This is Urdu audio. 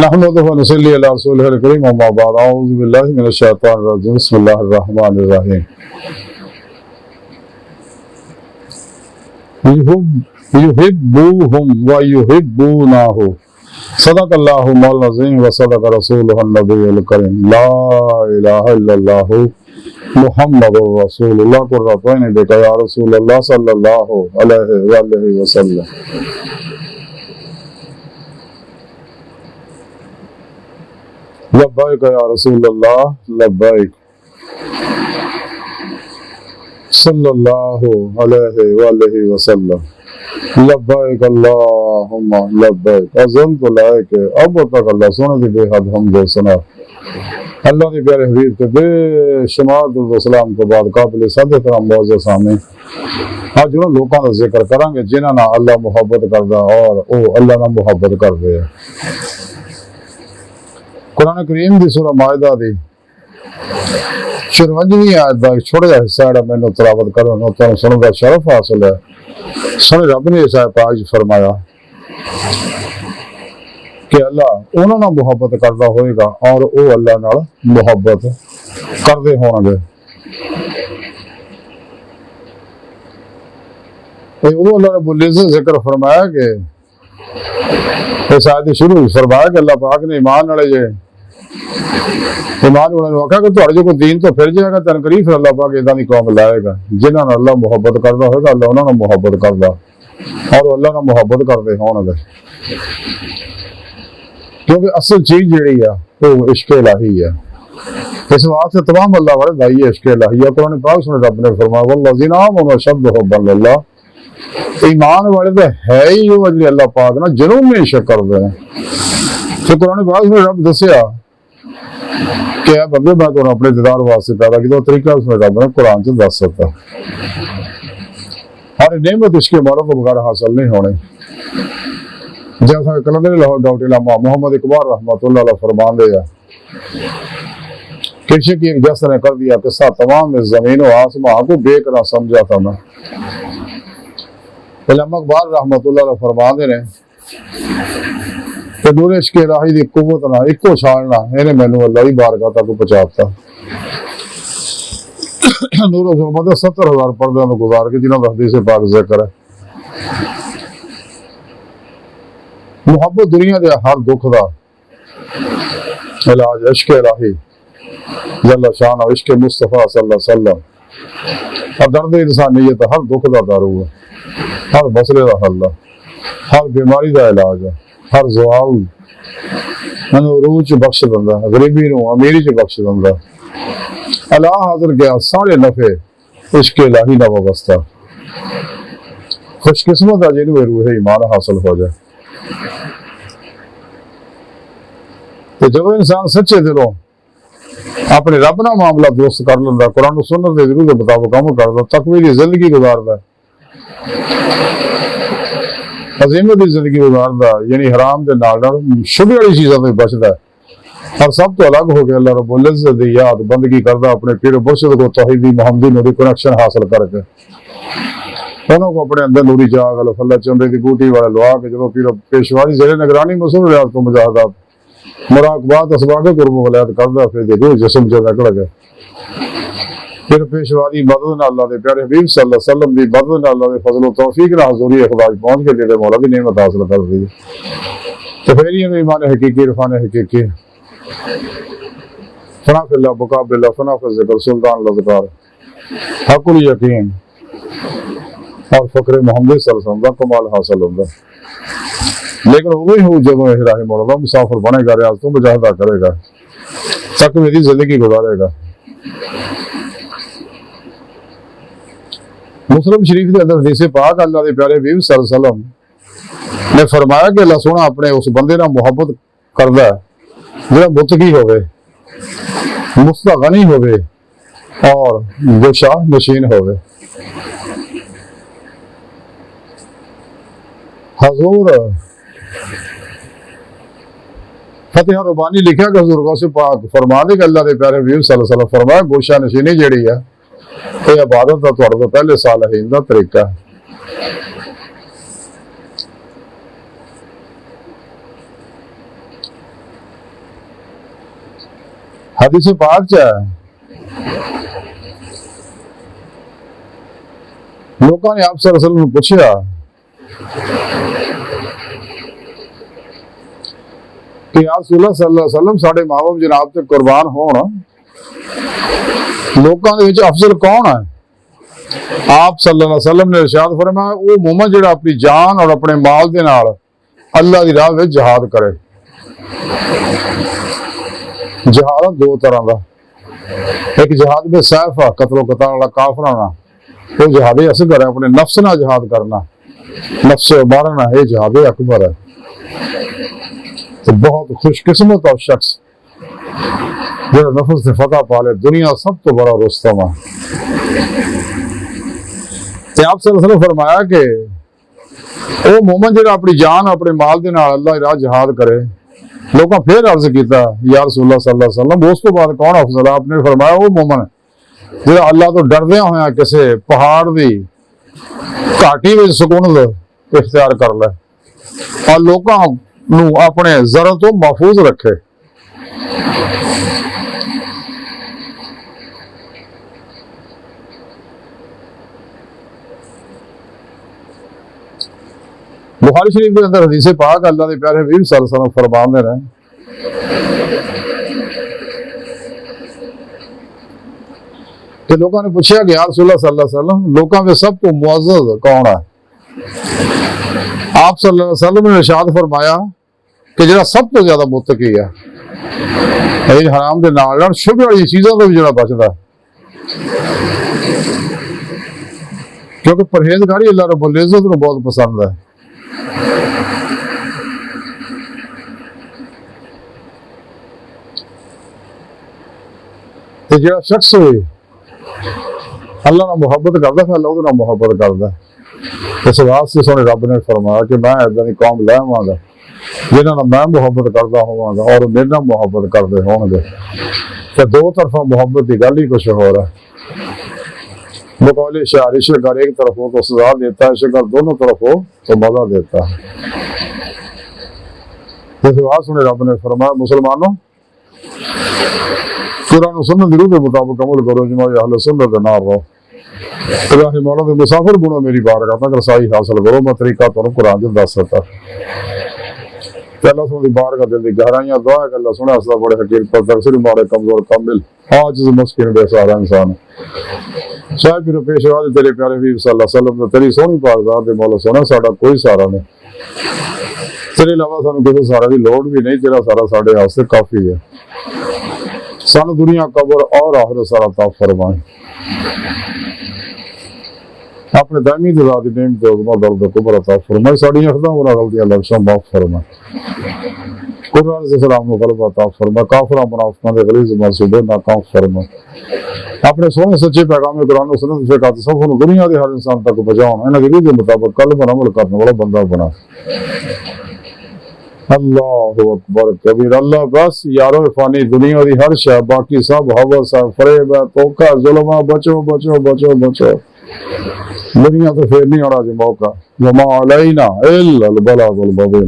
نحمده ونصلي على رسوله الكريم اما بعد اعوذ بالله من الشيطان الرجيم بسم الله الرحمن الرحيم يحبوهم ويحبونه صدق الله مولانا العظيم وصدق رسوله النبي الكريم لا اله الا الله محمد رسول الله قرۃ عین بک یا رسول اللہ صلی اللہ علیہ وآلہ وسلم. لبیک یا رسول اللہ لبیک صلی اللہ علیہ وآلہ وسلم. لبیک اللہم لبیک ازلت لائک اب تک اللہ سونے دی بے حد حمد و ثنا اللہ دی پیارے حبیب کے بے شمار درود و سلام تو بعد قابل صد احترام معزز سامنے آج انہوں لوگوں کا ذکر کریں گے جنہاں نہ اللہ محبت کردہ اور او اللہ نہ محبت کردے ہیں. قرآن کریم دی سورہ مائدہ دی 54ویں آیت دا ایک چھوٹا جا حصہ ہے میں نے تلاوت کروں تو سنوں کا شرف حاصل ہے. سنے رب نے اس آیت پاک فرمایا کہ اللہ انہوں نے محبت کردہ ہوئے گا اور او اللہ نال محبت کردے ہوں گے. اللہ رب العزت ذکر فرمایا کہ اس آیت شروع فرمایا کہ اللہ پاک نے ایمان والے جے ایمان والے نے آکھا کہ تہاڈے جو کوئی دین تو پھر جائے گا تنقریب پھر اللہ پاک اداں دی قوم لائے گا جنہاں نال اللہ محبت کردہ ہوئے گا اللہ انہاں نال محبت کردہ اور اللہ نال محبت کردے ہون گے. کیونکہ اصل چیز جڑی ہے وہ عشق الہی ہے. اس واسطے تمام اللہ والے دائی عشق الہی ہے. قرآن پاک سنے رب نے فرمایا والذین آمنوا اشد حبا للہ ایمان والے تو ہے ہی جو اجلی اللہ پاک نا جنون میں عشق کردے ہیں. تو قرآن پاک سنے رب دسیا کہ اے بندے میں تو اپنے دیدار واسطے پیدا کیا طریقہ اس میں رب نے قرآن سے دس سکتا. ہر نعمت عشق مولا کو بغیر حاصل نہیں ہونے. جیسا کہ کلندر لاہور ڈاکٹر علامہ محمد اقبال رحمۃ اللہ علیہ فرمان دے گا کہ عشق ایک جس نے کر دیا قصہ تمام اس زمین و آسمان کو بے کرا سمجھا تھا میں. علامہ اقبال رحمۃ اللہ علیہ فرمان دے رہے کہ نور عشق الہی دی قوت نہ اکو چھاڑنا انہیں مینوں اللہ دی بارگاہ تک پہنچاتا. نور و ظلمت 70,000 پردوں میں گزار کے جنہوں نے حدیث پاک ذکر ہے. محبت دنیا دے ہر دکھ دا علاج عشق الہی جل شان عشق مصطفیٰ صلی اللہ علیہ وسلم اور درد انسانیت ہر دکھ دا دارو ہے ہر مسئلے دا حل ہے ہر بیماری دا علاج ہے ہر زوال روح چ بخش دندا غریبی نو امیری چ بخش دندا. اللہ حاضر گیا سارے نفع عشق الہی نہ وابستہ. خوش قسمت ہے جنوں روح ایمان حاصل ہو جائے. تو جب انسان سچے دلوں اپنے رب نہ معاملہ درست کر لینا قرآن و سنت کے ضرور کے مطابق عمل کرتا تقوی زندگی گزارتا عظیمت کی زندگی گزارتا یعنی حرام کے نال شبہ والی چیزوں سے بچتا ہے اور سب تو الگ ہو کے اللہ رب العزت دی یاد بندگی کرتا اپنے پیر مرشد کو توحیدی محمدی نوری کنیکشن حاصل کر کے انہوں کو اپنے اندر نوری جاگ اللہ چمڑے کی بوٹی والے لوا کے جب پیر پیشواری زیر نگرانی مسئول ریاض کو مجاہدات مراقبات اسباق قرب و ولایت کردہ پھر دیکھو جسم سے نکل گئے. پھر پیشواری مدد نہ اللہ دے پیارے حبیب صلی اللہ علیہ وسلم دی مدد نہ اللہ دے فضل و توفیق نہ حضوری اخراج پہنچ کے لیے مولا بھی نعمت حاصل کر دی. تو پھر یہ ایمان حقیقی عرفان حقیقی فنا فی اللہ بقا باللہ فنا فی الذکر سلطان الذکار حق الیقین اور فقر محمد صلی اللہ علیہ وسلم کا کمال حاصل ہوگا. لیکن وہی ہوں جب راہ مولا مسافر بنے گا ریاض تو مجاہدہ کرے گا تک میری زندگی گزارے گا. مسلم شریف کے اندر حدیث پاک اللہ دے پیارے حبیب صلی اللہ علیہ وسلم نے فرمایا کہ اللہ سونا اپنے اس بندے نال محبت کردا ہے جڑا متقی ہوئے مستغنی ہوئے اور گوشہ نشین ہوئے. حضور فتح ربانی لکھا کہ حضور غوث پاک فرما دے کہ اللہ دے پیارے حبیب صلی اللہ علیہ وسلم فرمایا گوشہ نشینی جڑی ہے یہ عبادت کا تھوڑا تو پہلے صالحین کا طریقہ ہے. حدیث پاک چ ہے لوگوں نے آپ صلی اللہ علیہ وسلم پوچھا کہ یا رسول اللہ صلی اللہ علیہ وسلم ساڈے ماں باپ جناب تے قربان ہون لوگوں دے وچ افضل کون ہے؟ آپ صلی اللہ علیہ وسلم نے ارشاد فرمایا وہ مومن جڑا اپنی جان اور اپنے مال دے نال اللہ دی راہ وچ جہاد کرے. جہاد دو طرح دا، ایک جہاد بے سیف ہے قتل و قتال والا کافرانا، وہ جہاد اصغر ہے اپنے نفس نہ جہاد کرنا، نفس مارنا، یہ جہاد اکبر ہے. تو بہت خوش قسمت اور شخص جڑا نفس سے فتح پا لے، دنیا سب تو بڑا رستم ہے. تو آپ صلی اللہ علیہ وسلم فرمایا کہ وہ مومن جڑا اپنی جان اپنے مال دے نال اللہ راہ جہاد کرے. لوگوں پھر عرض کیتا یا رسول اللہ صلی اللہ علیہ وسلم اس تو بعد کون افضل ہے؟ آپ نے فرمایا وہ مومن جڑا اللہ تو ڈردیا ہویا کسے پہاڑ دی گھاٹی وچ سکون اختیار کر لے اور لوگوں نو اپنے ضرر تو محفوظ رکھے. بخاری شریف کے اندر حدیث پاک اللہ کے پیارے حبیب صلی اللہ علیہ وسلم فرماندے ہیں کہ لوگوں نے پوچھا کہ یا رسول اللہ صلی اللہ علیہ وسلم لوگوں میں سب تو معزز کون ہے؟ آپ صلی اللہ علیہ وسلم نے ارشاد فرمایا کہ جڑا سب تو زیادہ متقی ہے، حرام دے نال شبہ والی چیزوں تو بھی جڑا بچدا ہے، کیونکہ پرہیزگاری اللہ رب العزت کو بہت پسند ہے. تو جڑا شخص ہوئے اللہ نہ محبت کرتا ہے اللہ نہ محبت کرتا ہے. اس واسطے سونے رب نے فرمایا کہ میں ادھر کی قوم لے آواں گا جنہاں نال میں محبت کرتا ہواں گا اور میرے نال محبت کرتے ہون گے. تو دو طرفہ محبت کی گل ہی کچھ ہو رہا ہے. بقول شاعر عشق اگر ایک طرف ہو تو سزا دیتا ہے، عشق اگر دونوں طرف ہو تو مزہ دیتا ہے. اس واسطے سونے رب نے فرمایا مسلمانوں قرآن و سنت دی روح کے مطابق عمل کرو، جماع اہل سنت دے نال رہو. الہی مولا دے مسافر بنو میری بارگاہ تک رسائی حاصل کرو. میں طریقہ تمہیں قرآن چ دس سکتا. اللہ سن دی بارگاہ دل دی گہرائیاں دعا ہے کہ اللہ سنے اسدا بڑے حقیق پر تفسیر مارے کمزور کامل عاجز مسکین بے سہارا انسان صاحب پھر پیش راز تیرے پیارے حبیب صلی اللہ علیہ وسلم تیری سونی پاک ذات دے مولا سونا ساڈا کوئی سہارا نہیں. تیرے علاوہ سانو کسی سہارے دی لوڑ بھی نہیں. تیرا سارا ساڈے واسطے کافی ہے. سانو دنیا قبر اور آخرت سارا عطا فرمائے. اپنے دائمی ذاتی نعمت و عظمت درد کبر عطا فرمائے. ساڈی اقدام اور غلطیاں لفظاں معاف فرمائے. قرآن سے سلام و غلبہ عطا فرمائے. کافراں منافقاں دے غلیظ منصوبے ناکام فرمائے. اپنے سونے سچے پیغام قرآن و سنت سے قاطع صفوں دنیا دے ہر انسان تک پہنچاؤ. انہاں دی روح دے مطابق قلب پر عمل کرنے والا بندہ بنا. اللہ اکبر کبیر. اللہ بس یارو فانی دنیا دی ہر شے باقی سب ہوس ہے، فریب ہے، دھوکا، ظلم ہے. بچو بچو بچو بچو. دنیا تو پھر نہیں آنا جی موقع. وما علینا الا البلاغ المبین.